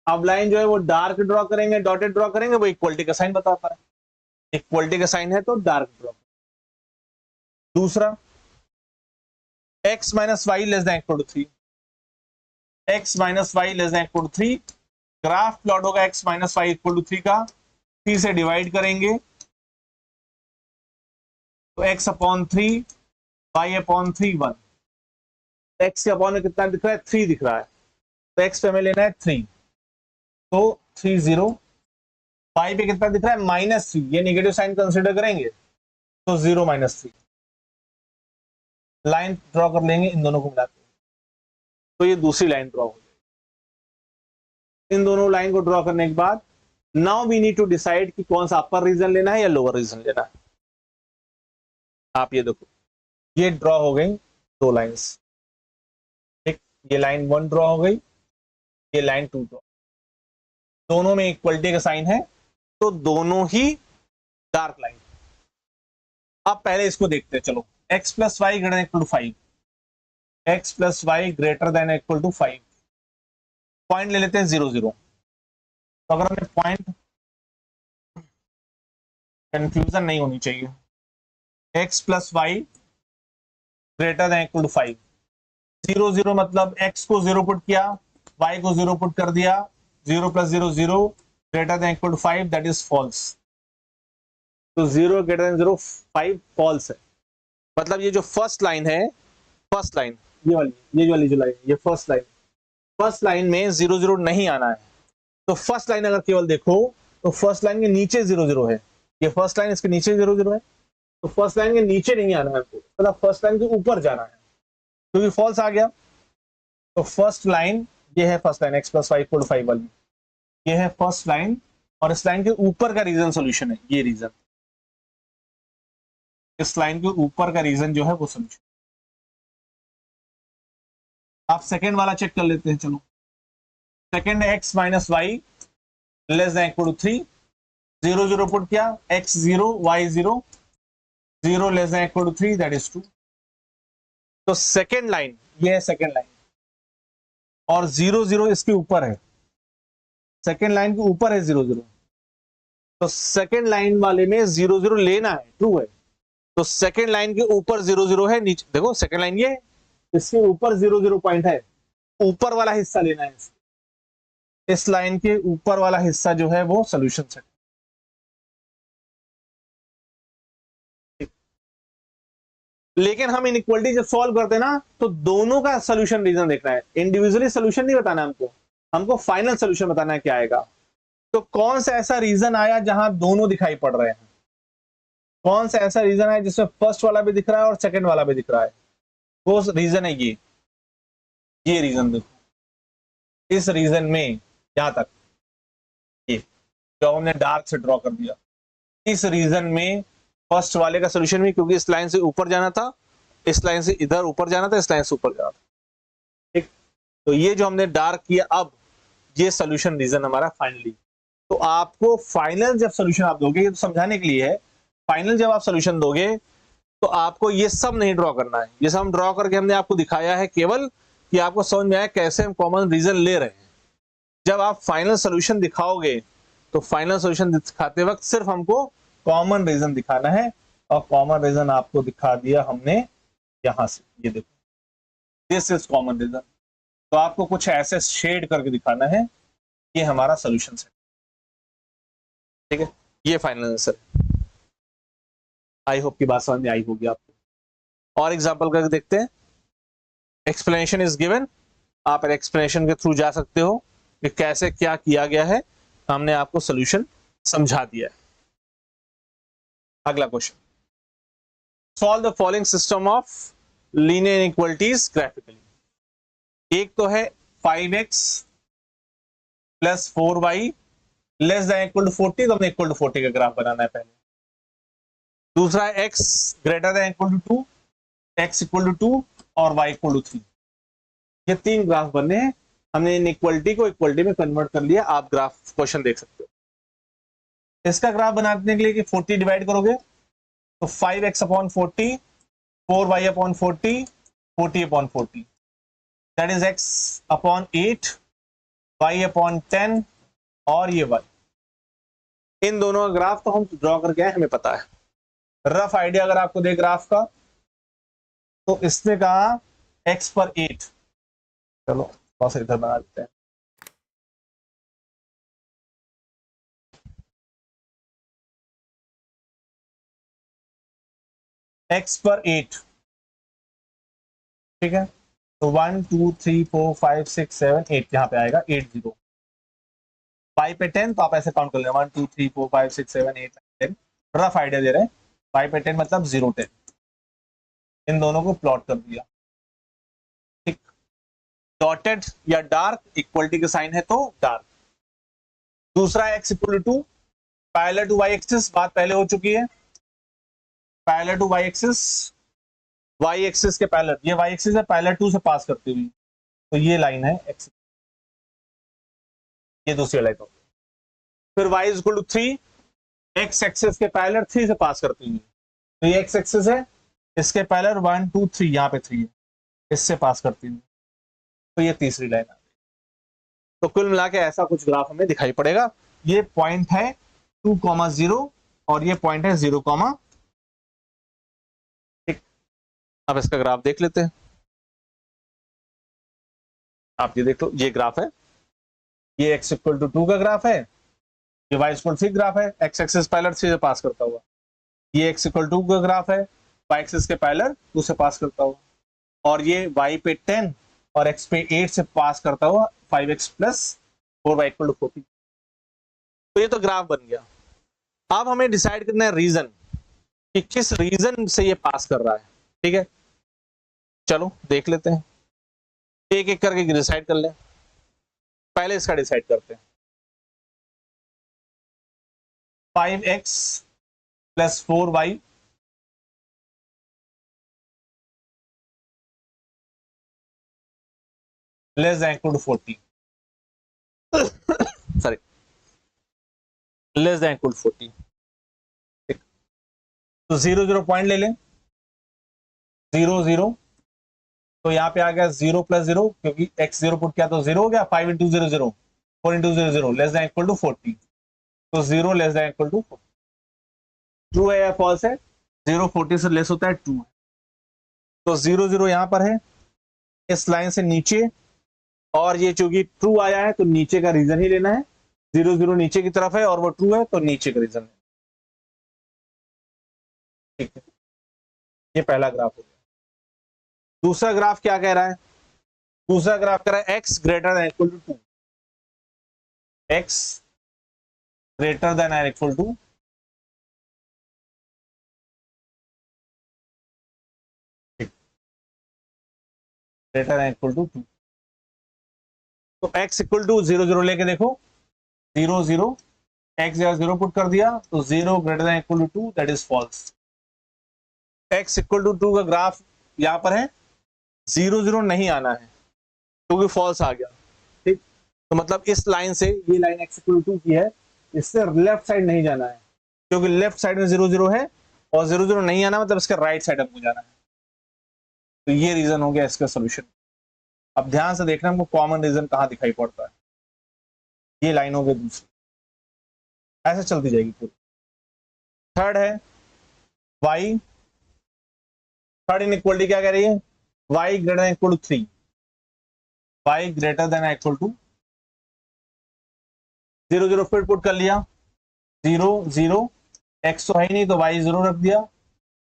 अब लाइन जो है वो डार्क ड्रॉ करेंगे, डॉटेड ड्रॉ करेंगे, वो इक्वलिटी का साइन बताता है, इक्वलिटी का साइन है तो डार्क ड्रॉ। दूसरा x minus y less than equal to 3, x minus y less than equal to 3, graph plot होगा x minus y equal to 3 का, 3 से डिवाइड करेंगे तो x upon 3, y upon 3 1, x के अपॉन में कितना दिख रहा है? 3 दिख रहा है, तो x पे हमें लेना है 3, तो 3 0, y पे कितना दिख रहा है -3, ये नेगेटिव साइन कंसिडर करेंगे तो 0 -3, लाइन ड्रॉ कर लेंगे इन दोनों को मिलाकर, तो ये दूसरी लाइन ड्रॉ हो जाएगी। इन दोनों लाइन को ड्रॉ करने के बाद now we need to decide कि कौन सा अपर रीजन लेना है या लोअर रीजन लेना है। आप ये देखो, ये ड्रॉ हो गई दो लाइंस, ठीक, ये लाइन 1 ड्रॉ हो गई, ये लाइन 2 ड्रॉ, दोनों में इक्वलिटी का साइन है, तो दोनों ही डार्क लाइन। अब पहले इसको देखते हैं, चलो x plus y greater than equal to 5, x plus y greater than equal to 5, point ले लेते हैं 0 0। तो अगर हमें पॉइंट, कंफ्यूजन नहीं होनी चाहिए, x plus y greater than equal to 5, 0 0 मतलब x को 0 पुट किया, y को 0 पुट कर दिया, 0 plus 0 0 greater than equal to 5, that is false. तो 0 ग्रेटर देन 0 5 फॉल्स है, मतलब ये जो फर्स्ट लाइन है, फर्स्ट लाइन ये वाली जो लाइन, ये फर्स्ट लाइन में 0 0 नहीं आना है। तो फर्स्ट लाइन अगर केवल देखो तो फर्स्ट लाइन के नीचे 0 0 है, ये फर्स्ट लाइन, इसके नीचे 0 0 है, तो फर्स्ट लाइन के नीचे नहीं आना है आपको, मतलब फर्स्ट लाइन के ऊपर जाना है, क्योंकि फॉल्स आ गया। तो फर्स्ट लाइन ये है, first line x plus y equal to 5 वाली, ये है फर्स्ट लाइन, और इस लाइन के ऊपर का रीजन सोल्यूशन है, ये रीजन, इस लाइन के ऊपर का रीजन जो है वो सोल्यूशन। आप सेकेंड वाला चेक कर लेते हैं, चलो second x minus y less than equal to 3, 0 0 put किया, x 0 y 0, 0 less than equal to 3, that is 2। तो सेकेंड लाइन ये है, सेकेंड लाइन, और 0 0 इसके ऊपर है, सेकेंड लाइन के ऊपर है 0 0, तो सेकेंड लाइन वाले में 0 0 लेना है, ट्रू है, तो सेकेंड लाइन के ऊपर 0 0 है, नीचे देखो सेकेंड लाइन ये, इसके ऊपर 0 0 पॉइंट है, ऊपर वाला हिस्सा लेना है, इस लाइन के ऊपर वाला हिस्सा जो है वो सोल्यूशन सेट। लेकिन हम इनइक्वालिटी जब सॉल्व करते हैं ना, तो दोनों का सोल्यूशन रीजन देखना है, इंडिविजुअली सोल्यूशन नहीं बताना हमको फाइनल सोल्यूशन बताना है क्या आएगा। तो कौन सा ऐसा रीजन आया जहां दोनों दिखाई पड़ रहे हैं, कौन सा ऐसा रीजन है जिसमें फर्स्ट वाला भी दिख रहा है और सेकंड वाला भी दिख रहा है, वो रीजन है ये रीजन देखो, इस रीजन में यहां तक ये जो हमने डार्क से ड्रॉ कर दिया, इस रीजन में फर्स्ट वाले का सोल्यूशन भी, क्योंकि इस लाइन से ऊपर जाना था, इस लाइन से इधर ऊपर जाना था, इस लाइन से ऊपर जाना था, ठीक। तो ये जो हमने डार्क किया, अब ये सोल्यूशन रीजन हमारा फाइनली। तो आपको फाइनल जब सोल्यूशन आप दोगे, ये तो समझाने के लिए है, फाइनल जब आप सोल्यूशन दोगे तो आपको ये सब नहीं ड्रॉ करना है, ये सब हम ड्रॉ करके हमने आपको दिखाया है केवल कि आपको समझ में आए कैसे हम कॉमन रीजन ले रहे हैं। जब आप फाइनल सोल्यूशन दिखाओगे तो फाइनल सोल्यूशन दिखाते वक्त सिर्फ हमको कॉमन रीजन दिखाना है, और कॉमन रीजन आपको दिखा दिया हमने यहां से, ये देखो दिस इज कॉमन रीजन। तो आपको कुछ ऐसे शेड करके दिखाना है, ये हमारा सोल्यूशन है, ठीक है, ये फाइनल आंसर। आई होप की बात समझ में आई होगी आपको। और एग्जांपल करके देखते हैं, एक्सप्लेनेशन इज गिवन, आप एक्सप्लेनेशन के थ्रू जा सकते हो कि कैसे क्या किया गया है, हमने आपको सोल्यूशन समझा दिया है। अगला question, solve the following system of linear inequalities graphically. एक तो है 5x plus 4y less than equal to 40, तो हमने इक्वल टू 40 का ग्राफ बनाना है पहले। दूसरा है x greater than equal to 2, x equal to 2 और y इक्वल टू 3। ये तीन ग्राफ बने हैं, हमने इनइक्वालिटी को इक्वलिटी में कन्वर्ट कर लिया। आप ग्राफ क्वेश्चन देख सकते हो। इसका ग्राफ बनाने के लिए कि 40 डिवाइड करोगे तो 5x upon 40, 4y upon 40, 40 upon 40, that is x upon 8, y upon 10 और ये y। इन दोनों का ग्राफ तो हम ड्रॉ करके आए, हमें पता है। रफ आइडिया अगर आपको दे ग्राफ का, तो इसने कहा x पर 8, चलो थोड़ा सा इधर बना देते हैं, x पर 8, ठीक है, तो 1 2 3 4 5 6 7 8 यहाँ पे आएगा 8 0। 5 पे 10 तो आप ऐसे काउंट कर लें 1 2 3 4 5 6 7 8 10। रफ आइडिया दे रहे हैं। 5 पे 10 मतलब 0 10। इन दोनों को प्लॉट कर दिया। ठीक, डॉटेड या डार्क इक्वलिटी का साइन है तो डार्क। दूसरा x equal to parallel to y axis, बात पहले हो चुकी है। Parallel to y axis, y axis के पैरेलल, ये y एक्सिस है पैरेलल टू से पास करती हुई, तो ये लाइन है x, ये दूसरी लाइन हो। फिर y is equal to 3, x axis के पैरेलल 3 से पास करती हुई, तो ये x एक्सिस है, इसके पैरेलल 1 2 3, यहाँ पे 3 है, इससे पास करती हुई, तो ये तीसरी लाइन आ गई। तो कुल मिला के ऐसा कुछ ग्राफ हमें दिखाई पड़ेगा। ये पॉइंट है 2,0 और ये पॉइंट है 0, ठीक। अब इसका ग्राफ देख लेते हैं। आप ये देख लो, ये ग्राफ है, ये x इक्वल टू 2 का ग्राफ है, ये y इक्वल 3 ग्राफ है, x एक्सिस पैरेलल 3 से पास करता हुआ। ये x इक्वल 2 का ग्राफ है, y एक्सिस के पैरेलल 2 से पास करता हुआ, और ये y पे 10 और x पे 8 से पास करता हुआ 5x plus 4y equal to 40। तो ये तो ग्राफ बन गया। अब हमें डिसाइड करना है रीजन, कि किस रीजन से ये पास कर रहा है। ठीक है, चलो देख लेते हैं, एक एक करके डिसाइड कर लें। पहले इसका डिसाइड करते हैं। 5x plus 4y less than equal to 40, sorry, less than equal to 40। ठीक, तो 0 0 पॉइंट ले लें, 0 0, तो यहाँ पे आ गया 0 प्लस 0, क्योंकि x 0 पुट किया तो 0 हो गया। 5 into 0 0, 4 into 0 0, less than equal to 40, तो 0 less than equal to 40। True है या फॉल्स है? 0 40 से लेस होता है, ट्रू। तो 0 0 यहाँ पर है, इस लाइन से नीचे, और ये चूंकि ट्रू आया है तो नीचे का रीजन ही लेना है। 0 0 नीचे की तरफ है और वो ट्रू है, तो नीचे का रीजन है। ठीक है, ये पहला ग्राफ हो गया। दूसरा ग्राफ क्या कह रहा है? दूसरा ग्राफ कह रहा है x greater than equal to 2, x greater than और equal to greater than equal to 2। तो x इक्वल टू 0 0 लेके देखो, 0 0, x जगह 0 पुट कर दिया, तो 0 greater than equal to 2, that is false. x equal to 2 का ग्राफ यहां पर है, 0 0 नहीं आना है क्योंकि फॉल्स आ गया। ठीक, तो मतलब इस लाइन से, ये लाइन x इक्वल टू 2 की है, इससे लेफ्ट साइड नहीं जाना है, क्योंकि लेफ्ट साइड में 0 0 है और 0 0 नहीं आना मतलब इसका राइट साइड हमको जाना है। तो ये रीजन हो गया इसका सोल्यूशन। अब ध्यान से देखना हमको कॉमन रीजन कहां दिखाई पड़ता है। ये लाइन हो गई दूसरी, ऐसे चलती जाएगी पूरी। थर्ड है y, थर्ड इनइक्वालिटी क्या कह रही है? y greater than equal to 3, y greater than equal to 0 0 फिर पुट कर लिया, 0 0, x तो है ही नहीं तो y 0 रख दिया,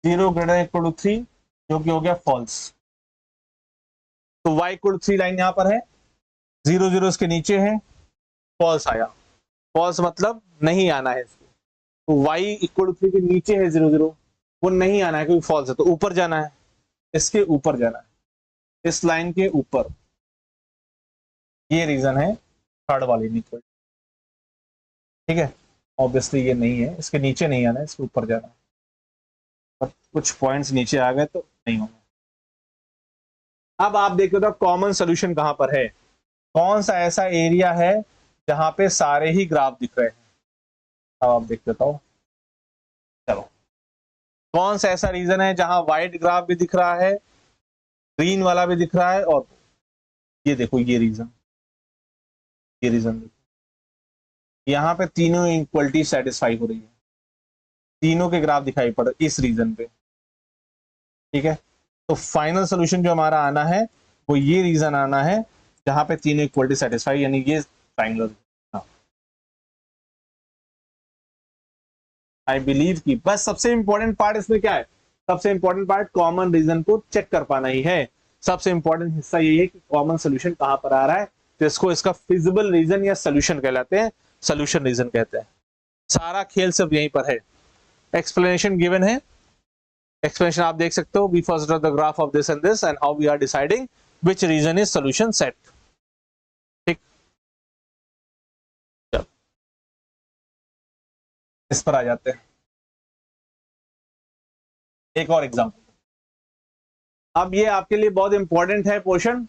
0 ग्रेटर देन इक्वल टू 3, जो कि हो गया फॉल्स। तो y इक्वल टू 3 लाइन यहां पर है, 0 0 इसके नीचे है, फॉल्स आया। फॉल्स मतलब नहीं आना है इसको, तो y इक्वल टू 3 के नीचे है 0 0, वो नहीं आना है क्योंकि फॉल्स है, तो ऊपर जाना है, इसके ऊपर जाना है, इस लाइन के ऊपर। ये रीजन है थर्ड वाली इनइक्वालिटी। ठीक है, ऑब्वियसली ये नहीं है, इसके नीचे नहीं आना है, इसके ऊपर जाना है, और कुछ पॉइंट्स नीचे आ गए तो नहीं होंगे। अब आप देखो तो कॉमन सोल्यूशन कहां पर है, कौन सा ऐसा एरिया है जहां पे सारे ही ग्राफ दिख रहे हैं। अब आप देख लेता हूं, चलो कौन सा ऐसा रीजन है जहां व्हाइट ग्राफ भी दिख रहा है, ग्रीन वाला भी दिख रहा है, और ये देखो ये रीजन देखो, यहाँ पे तीनों इक्वलिटी सेटिस्फाई हो रही है, तीनों के ग्राफ दिखाई पड़ रहे इस रीजन पे। ठीक है, तो फाइनल सोल्यूशन जो हमारा आना है वो ये रीजन आना है जहां पे तीनों इक्वलिटी सेटिस्फाई, यानी ये ट्रायंगल। आई बिलीव कि बस सबसे इंपॉर्टेंट पार्ट इसमें क्या है, सबसे इंपॉर्टेंट पार्ट कॉमन रीजन को चेक कर पाना ही है। सबसे इंपॉर्टेंट हिस्सा यही है कि कॉमन सोल्यूशन कहां पर आ रहा है, तो इसको इसका फिजिबल रीजन या सोल्यूशन कहलाते हैं, सोल्यूशन रीजन कहते हैं। सारा खेल सिर्फ यहीं पर है। एक्सप्लेनेशन गिवन है, एक्सप्लेनेशन आप देख सकते हो, we first draw the graph of this and this and how we are deciding which region is solution set. ठीक, चलो इस पर आ जाते हैं। एक और एग्जांपल, अब ये आपके लिए बहुत इंपॉर्टेंट है पोर्शन,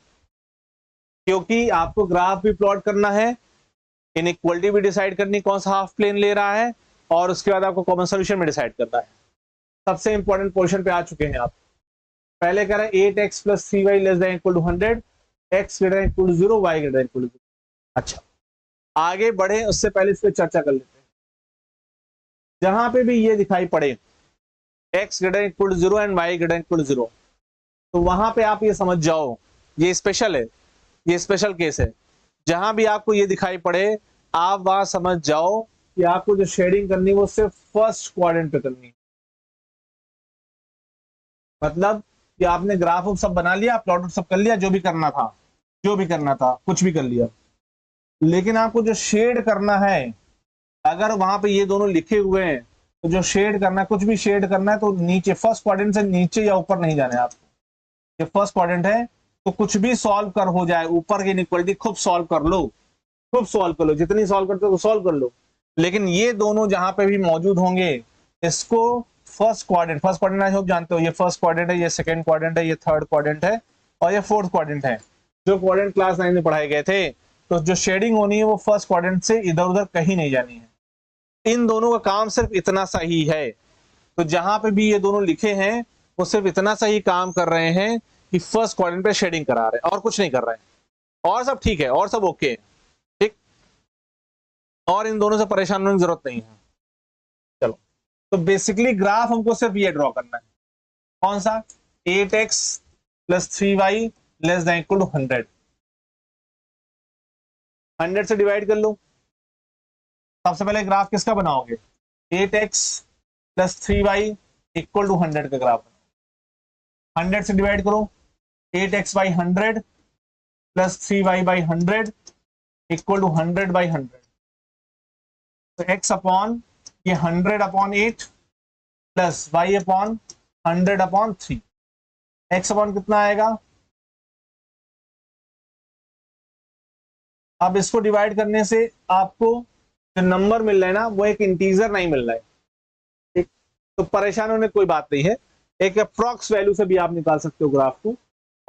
क्योंकि आपको ग्राफ भी प्लॉट करना है, इनइक्वालिटी भी डिसाइड करनी कौन सा हाफ प्लेन ले रहा है, और उसके बाद आपको कॉमन सोल्यूशन में डिसाइड करना है। सबसे इंपॉर्टेंट पोर्शन पे आ चुके हैं आप। पहले कह रहे हैं 8x + 3y ≤ 100, x > 0, y > 0। अच्छा, आगे बढ़े उससे पहले इस पर चर्चा कर लेते हैं। जहां पे भी ये दिखाई पड़े x > 0 एंड y > 0, तो वहां पे आप ये समझ जाओ ये स्पेशल है, ये स्पेशल केस है। जहां भी आपको ये दिखाई पड़े आप वहां समझ जाओ कि आपको जो शेडिंग करनी है वो सिर्फ फर्स्ट क्वाड्रेंट पे करनी है। मतलब कि आपने ग्राफ सब बना लिया, प्लॉट सब कर लिया, जो भी करना था कुछ भी कर लिया, लेकिन आपको जो शेड करना है, अगर वहां पे ये दोनों लिखे हुए हैं तो जो शेड करना है, कुछ भी शेड करना है तो नीचे फर्स्ट क्वाड्रेंट से नीचे या ऊपर नहीं जाना है आपको। ये फर्स्ट क्वाड्रेंट है तो कुछ भी सॉल्व कर हो जाए, ऊपर की इनइक्वालिटी खूब सॉल्व कर लो, जितनी सॉल्व करते हो सॉल्व कर लो, लेकिन ये दोनों जहां पे भी मौजूद होंगे इसको फर्स्ट क्वाड्रेंट आप जानते हो, ये फर्स्ट क्वाड्रेंट है, ये सेकंड क्वाड्रेंट है, ये थर्ड क्वाड्रेंट है, और ये फोर्थ क्वाड्रेंट है। जो क्वाड्रेंट क्लास 9 में पढ़ाए गए थे, तो जो शेडिंग होनी है वो फर्स्ट क्वाड्रेंट से इधर उधर कहीं नहीं जानी है। इन दोनों का काम सिर्फ इतना सा ही है। तो जहां पे भी ये दोनों लिखे हैं वो सिर्फ इतना सा ही काम कर रहे हैं कि फर्स्ट क्वाड्रेंट पे शेडिंग करा रहे हैं, और कुछ नहीं कर रहे हैं, और सब ठीक है, और सब ओके है। ठीक, और इन दोनों से परेशान होने की जरूरत नहीं है। चलो, तो बेसिकली ग्राफ हमको सिर्फ ये ड्रॉ करना है, कौन सा, 8x + 3y ≤ 100। 100 से डिवाइड कर लो। सबसे पहले ग्राफ किसका बनाओगे, 8x + 3y = 100 का ग्राफ। 100 से डिवाइड करो, 8x/100 + 3y/100 = 100/100। तो x अपॉन ये 100/8 plus y upon 100/3। x upon कितना आएगा, अब इसको डिवाइड करने से आपको जो नंबर मिल रहा है ना वो एक इंटीजर नहीं मिल रहा है। ठीक, तो परेशान होने कोई बात नहीं है, एक अप्रॉक्स वैल्यू से भी आप निकाल सकते हो ग्राफ को,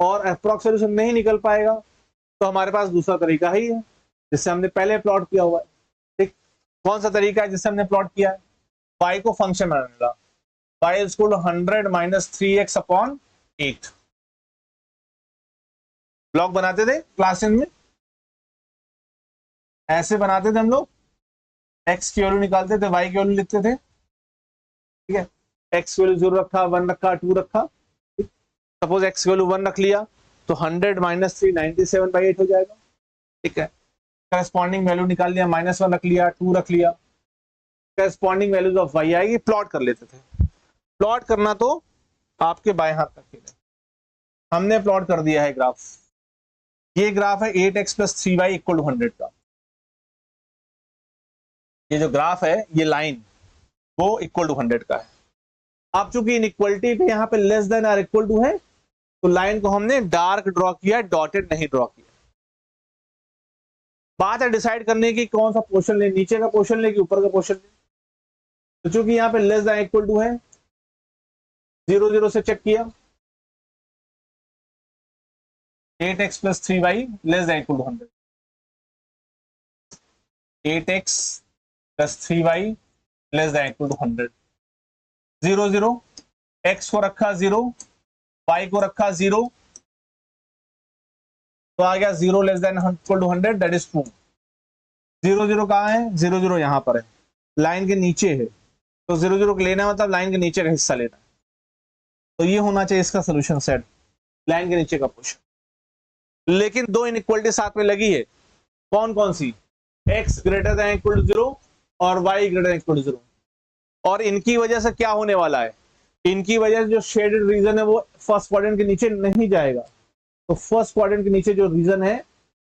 और अप्रॉक्स वैल्यू से नहीं निकल पाएगा तो हमारे पास दूसरा तरीका ही है जिससे हमने पहले प्लॉट किया हुआ है। ठीक, कौन सा तरीका है जिससे हमने प्लॉट किया है, y को फंक्शन बनाने का, y = 100 - 3x/8। ब्लॉक बनाते थे क्लास में, ऐसे बनाते थे हम लोग, x की वैल्यू निकालते थे, y की वैल्यू लिखते थे। ठीक है, x की वैल्यू 0 रखा, 1 रखा, 2 रखा। सपोज x की वैल्यू 1 रख लिया तो 100 - 3 97/8 हो जाएगा। ठीक है, करस्पॉन्डिंग वैल्यू निकाल लिया, -1 रख लिया, 2 रख लिया, करस्पॉन्डिंग वैल्यूज ऑफ y आएगी। प्लॉट कर लेते थे, प्लॉट करना तो आपके बाएं हाथ तक के लिए। हमने प्लॉट कर दिया है ग्राफ, ये ग्राफ है 8x + 3y = 100 का। ये जो ग्राफ है, ये लाइन वो = 100 का है। अब चूंकि इनइक्वालिटी पे यहाँ पे लेस देन और इक्वल टू है, तो लाइन को हमने डार्क ड्रॉ किया, डॉटेड नहीं ड्रॉ किया। बात है डिसाइड करने की कौन सा पोर्शन ले, नीचे का पोर्शन ले कि ऊपर का पोर्शन ले। तो चूंकि यहाँ पे लेस देन इक्वल टू है, 0 0 से चेक किया, 8x + 3y ≤ 100, 8x + 3y ≤ 100, 0 0, x को रखा 0, y को रखा 0, तो आ गया 0 <= 100, दैट इज ट्रू। 0 0 कहाँ है, 0 0 यहाँ पर है, लाइन के नीचे है, तो 0 0 लेना मतलब लाइन के नीचे का हिस्सा लेना है। तो ये होना चाहिए इसका सोल्यूशन सेट, लाइन के नीचे का पोर्शन। लेकिन दो इनइक्वालिटी साथ में लगी है, कौन कौन सी, x > 0 और y > 0, और इनकी वजह से क्या होने वाला है, इनकी वजह से जो शेडेड रीजन है वो फर्स्ट क्वाड्रेंट के नीचे नहीं जाएगा, तो फर्स्ट क्वाड्रेंट के नीचे जो रीजन है,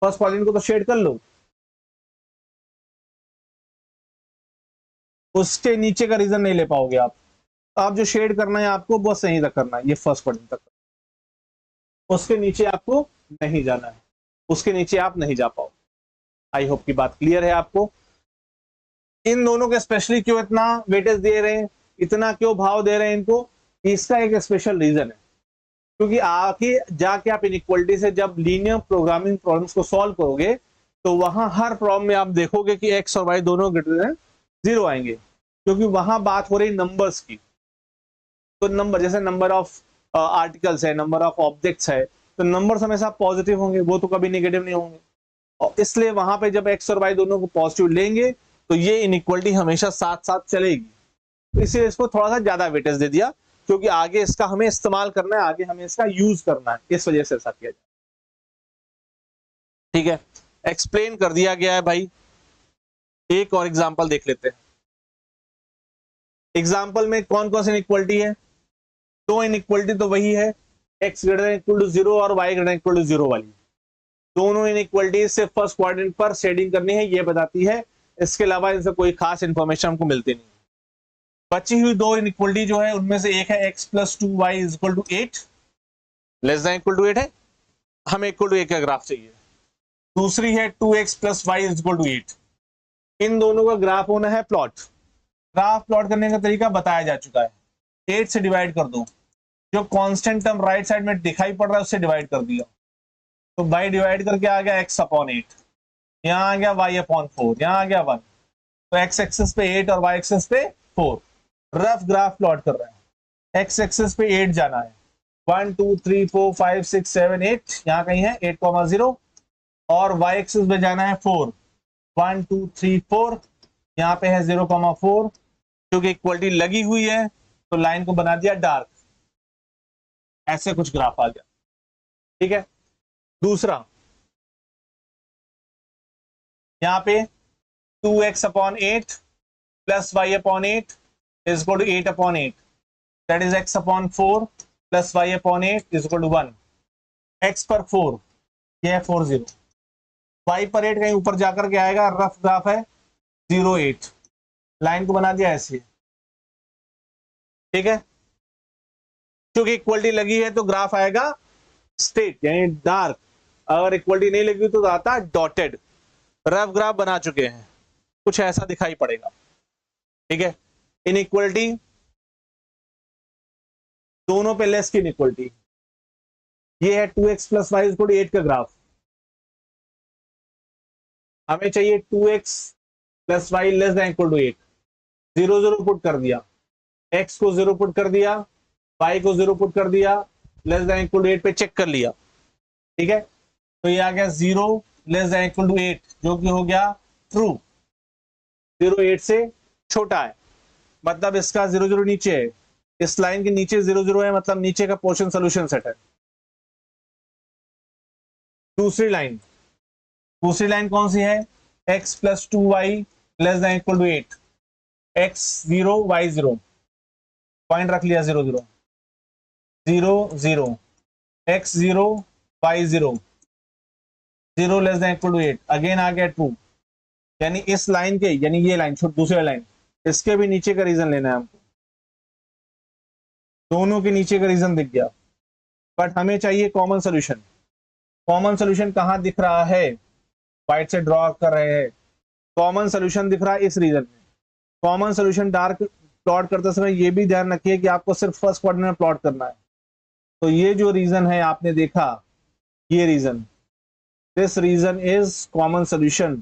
फर्स्ट क्वाड्रेंट को तो शेड कर लो, उसके नीचे का रीजन नहीं ले पाओगे आप जो शेड करना है आपको बस यहीं तक करना है, ये फर्स्ट क्वाड्रेंट तक, उसके नीचे आपको नहीं जाना है, उसके नीचे आप नहीं जा पाओ। आई होप की बात क्लियर है आपको। इन दोनों के स्पेशली क्यों इतना वेटेज दे रहे हैं, इतना क्यों भाव दे रहे हैं इनको, इसका एक स्पेशल रीजन है, क्योंकि आगे जाके आप इनइक्वालिटी से जब लीनियर प्रोग्रामिंग प्रॉब्लम्स को सॉल्व करोगे तो वहां हर प्रॉब्लम में आप देखोगे कि एक्स और वाई दोनों ग्रेटर देन 0 आएंगे, क्योंकि वहां बात हो रही नंबर्स की। तो नंबर जैसे नंबर ऑफ आर्टिकल्स है, नंबर ऑफ ऑब्जेक्ट्स है, तो नंबर्स हमेशा पॉजिटिव होंगे, वो तो कभी नेगेटिव नहीं होंगे, और इसलिए वहां पे जब एक्स और वाई दोनों को पॉजिटिव लेंगे तो ये इनइक्वालिटी हमेशा साथ साथ चलेगी। तो इसलिए इसको थोड़ा सा ज्यादा वेटेज दे दिया, क्योंकि आगे इसका हमें इस्तेमाल करना है, आगे हमें इसका यूज करना है, इस वजह से ऐसा किया जाए। ठीक है, एक्सप्लेन कर दिया गया है भाई। एक और एग्जांपल देख लेते हैं। एग्जांपल में कौन कौन सी इनइक्वालिटी है, तो इनइक्वालिटी तो वही है, x greater than equal to 0 और y greater than equal to 0 वाली। दोनों इनइक्वालिटी सिर्फ फर्स्ट क्वाड्रेंट पर शेडिंग करनी है, ये बताती है, इसके अलावा इनसे कोई खास इंफॉर्मेशन हमको मिलती नहीं। बची हुई दो इनइक्वालिटी जो है उनमें से एक है x plus 2y is equal to 8, less than equal to 8 है, हमें इक्वल टू 8 का ग्राफ चाहिए। दूसरी है 2x plus y is equal to 8। इन दोनों का ग्राफ होना है प्लॉट। ग्राफ प्लॉट करने का तरीका बताया जा चुका है, 8 से डिवाइड कर दो, जो कांस्टेंट टर्म राइट साइड में दिखाई पड़ रहा है उससे डिवाइड कर दिया, तो बाई डिवाइड करके आ गया x अपॉन 8, यहाँ आ गया y अपॉन 4, यहाँ आ गया 1, तो x एक्सिस पे 8 और y एक्सिस पे 4। रफ ग्राफ प्लॉट कर रहे हैं, x एक्सिस पे 8 जाना है, 1 2 3 4 5 6 7 8, यहाँ कहीं है 8,0, और y एक्सिस पे जाना है 4, 1 2 3 4, यहाँ पे है 0,4। क्योंकि इक्वलिटी लगी हुई है तो लाइन को बना दिया डार्क, ऐसे कुछ ग्राफ आ गया। ठीक है, दूसरा यहाँ पे 2x upon 8 plus y upon 8 is equal to 8 upon 8, that is x upon 4 plus y upon 8 is equal to 1। x पर 4, यह है 4 0, y पर 8 कहीं ऊपर जाकर के आएगा, रफ ग्राफ है 0 8, लाइन को बना दिया ऐसे। ठीक है, क्योंकि इक्वलिटी लगी है तो ग्राफ आएगा स्ट्रेट यानी डार्क, अगर इक्वलिटी नहीं लगी तो आता डॉटेड। रफ ग्राफ बना चुके हैं, कुछ ऐसा दिखाई पड़ेगा। ठीक है, इनइक्वलिटी दोनों पे लेस की इनइक्वलिटी, ये है 2x plus y equal to 8 का ग्राफ, हमें चाहिए 2x plus y less than equal to 8, 0 0 put कर दिया, x को 0 पुट कर दिया, y को 0 पुट कर दिया, लेस देन इक्वल टू 8 पे चेक कर लिया। ठीक है, तो ये आ गया 0 लेस देन इक्वल टू 8, जो कि हो गया ट्रू। 0 8 से छोटा है, मतलब इसका 0 0 नीचे है, इस लाइन के नीचे 0 0 है, मतलब नीचे का पोर्शन सोल्यूशन सेट है। दूसरी लाइन कौन सी है, x plus 2y less than equal to 8, x 0 y 0, point रख लिया 0 0 0 0, x 0 y 0, 0 less than equal to 8, again आ गया ट्रू। यानी इस लाइन के, यानी ये लाइन दूसरी लाइन, इसके भी नीचे का रीजन लेना है हमको, दोनों के नीचे का रीजन दिख गया, बट हमें चाहिए कॉमन सोल्यूशन। कॉमन सोल्यूशन कहां दिख रहा है, व्हाइट से ड्रॉ कर रहे हैं, कॉमन सोल्यूशन दिख रहा है इस रीजन में। कॉमन सोल्यूशन डार्क प्लॉट करते समय ये भी ध्यान रखिए कि आपको सिर्फ फर्स्ट क्वाड्रेंट में प्लॉट करना है। तो ये जो रीजन है आपने देखा, ये region, this region is common solution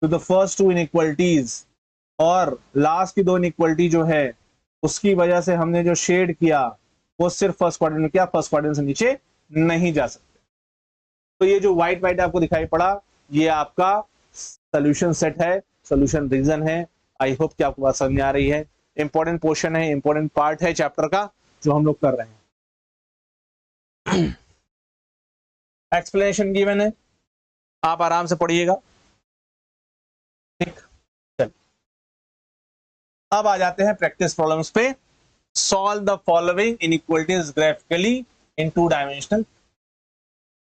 to the first two inequalities, और लास्ट की दो इनइक्वालिटी जो है उसकी वजह से हमने जो शेड किया वो सिर्फ फर्स्ट क्वाड्रेंट में किया, फर्स्ट क्वाड्रेंट से नीचे नहीं जा सकते। तो ये जो व्हाइट आपको दिखाई पड़ा, ये आपका सोल्यूशन सेट है, सोल्यूशन रीजन है। आई होप कि आपको बात समझ में आ रही है। इंपॉर्टेंट पोर्शन है, इंपॉर्टेंट पार्ट है चैप्टर का जो हम लोग कर रहे हैं। एक्सप्लेनेशन गिवन है, आप आराम से पढ़िएगा। ठीक, चल अब आ जाते हैं प्रैक्टिस प्रॉब्लम्स पे। Solve the following inequalities graphically in 2 dimensional.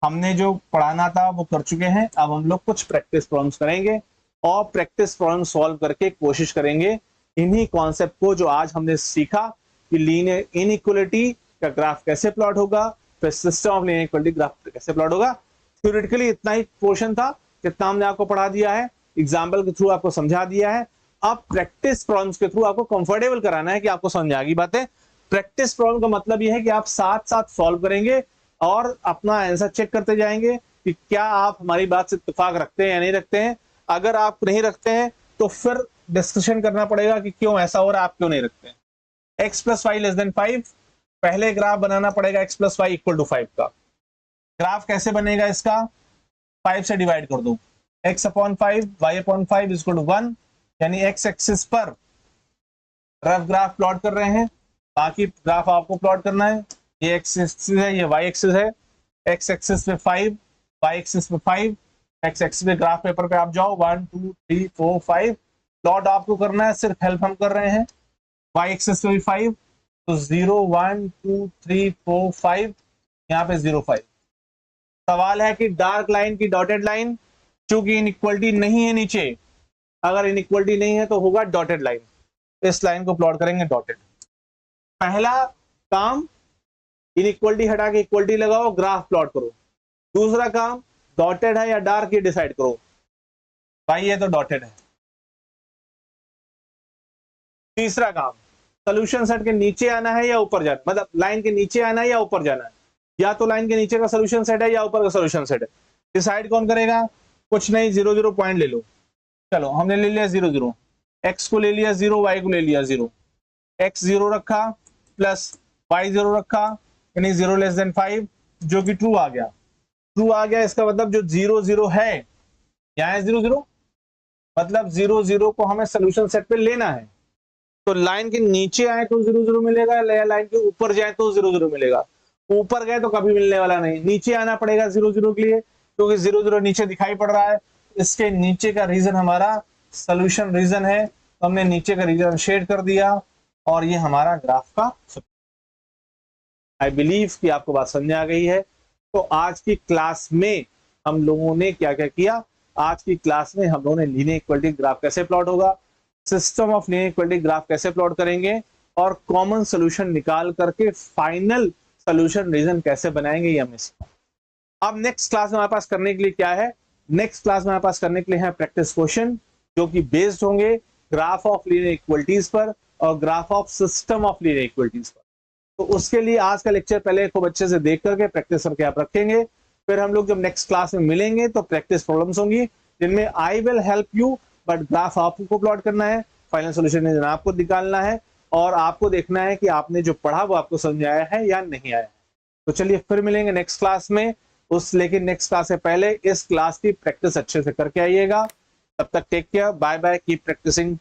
हमने जो पढ़ाना था वो कर चुके हैं। अब हम लोग कुछ प्रैक्टिस प्रॉब्लम्स करेंगे और प्रैक्टिस प्रॉब्लम सॉल्व करके कोशिश करेंगे इन्हीं कॉन्सेप्ट को जो आज हमने सीखा कि लीनियर इनइक्वालिटी का ग्राफ कैसे प्लॉट होगा, फिर system of linear equality graph कैसे प्लॉट होगा। थ्योरेटिकली इतना ही पोर्शन था जितना हमने आपको पढ़ा दिया है, एग्जाम्पल के थ्रू आपको समझा दिया है। अब प्रैक्टिस प्रॉब्लम्स के थ्रू आपको कंफर्टेबल कराना है कि आपको समझ आ गई बातें। प्रैक्टिस प्रॉब्लम का मतलब यह है कि आप साथ साथ सॉल्व करेंगे और अपना आंसर चेक करते जाएंगे कि क्या आप हमारी बात से इत्तेफाक रखते हैं या नहीं रखते हैं। अगर आप नहीं रखते हैं तो फिर डिस्कशन करना पड़ेगा कि क्यों ऐसा हो रहा है, आप क्यों नहीं रखते हैं। x + y < 5, पहले ग्राफ बनाना पड़ेगा x + y = 5 का। ग्राफ कैसे बनेगा इसका, 5 से डिवाइड कर दो, x/5 y/5 = 1, यानी x एक्सिस पर रफ ग्राफ प्लॉट कर रहे हैं, बाकी ग्राफ आपको प्लॉट करना है। ये x एक्सिस है, ये y एक्सिस है। x एक्सिस पे 5, y एक्सिस पे 5, x एक्सिस पे ग्राफ पेपर पे आप जाओ 1 2 3 4 5, प्लॉट आपको करना है, सिर्फ हेल्प हम कर रहे हैं। y एक्सिस पे भी 5, तो 0 1 2 3 4 5, यहाँ पे 0 5। सवाल है कि डार्क लाइन की डॉटेड लाइन, चूंकि इनइक्वालिटी नहीं है नीचे, अगर इनइक्वालिटी नहीं है तो होगा डॉटेड लाइन, इस लाइन को प्लॉट करेंगे डॉटेड। पहला काम इनइक्वालिटी हटा के इक्वालिटी लगाओ, ग्राफ प्लॉट करो। दूसरा काम डॉटेड है या डार्क ये डिसाइड करो। भाई ये तो डॉटेड है। तीसरा काम सोल्यूशन सेट के नीचे आना है या ऊपर जाना, मतलब लाइन के नीचे आना है या ऊपर जाना है। या तो लाइन के नीचे का सोल्यूशन सेट है या ऊपर का सोल्यूशन सेट है, डिसाइड कौन करेगा। कुछ नहीं, 0 0 पॉइंट ले लो। चलो हमने ले लिया 0 0, x को ले लिया 0, y को ले लिया 0, x 0 रखा प्लस y 0 रखा, यानी 0 < 5, जो कि ट्रू आ गया। ट्रू आ गया इसका मतलब जो 0 0 है, यहाँ है 0 0, मतलब 0 0 को हमें सोल्यूशन सेट पे लेना है। तो लाइन के नीचे आए तो 0 0 मिलेगा, लाइन के ऊपर जाए तो 0 0 मिलेगा। ऊपर गए तो कभी मिलने वाला नहीं, नीचे आना पड़ेगा 0 0 के लिए, क्योंकि 0 0 नीचे दिखाई पड़ रहा है। इसके नीचे का रीजन हमारा सोल्यूशन रीजन है, तो हमने नीचे का रीजन शेड कर दिया और ये हमारा ग्राफ का। आई बिलीव कि आपको बात समझ आ गई है। तो आज की क्लास में हम लोगों ने क्या क्या किया, आज की क्लास में हम लोगों ने लीनियर इक्वालिटी ग्राफ कैसे प्लॉट होगा, system of linear equality graph कैसे प्लॉट करेंगे और कॉमन सोल्यूशन निकाल करके फाइनल सोल्यूशन रीजन कैसे बनाएंगे, ये हमने सीखा। अब नेक्स्ट क्लास में हमारे पास करने के लिए क्या है, नेक्स्ट क्लास में हमारे पास करने के लिए है प्रैक्टिस क्वेश्चन, जो कि बेस्ड होंगे ग्राफ ऑफ लीनियर इक्वालिटीज पर और graph of system of linear equalities पर। तो उसके लिए आज का लेक्चर पहले खूब अच्छे से देख करके प्रैक्टिस करके आप रखेंगे। फिर हम लोग जब नेक्स्ट क्लास में मिलेंगे तो प्रैक्टिस प्रॉब्लम्स होंगी, जिनमें I will help you, but graph आपको प्लॉट करना है, फाइनल सोल्यूशन आपको निकालना है और आपको देखना है कि आपने जो पढ़ा वो आपको समझ आया है या नहीं आया है। तो चलिए फिर मिलेंगे नेक्स्ट क्लास में। लेकिन नेक्स्ट क्लास से पहले इस क्लास की प्रैक्टिस अच्छे से करके आइएगा। तब तक take care, bye bye, keep practising.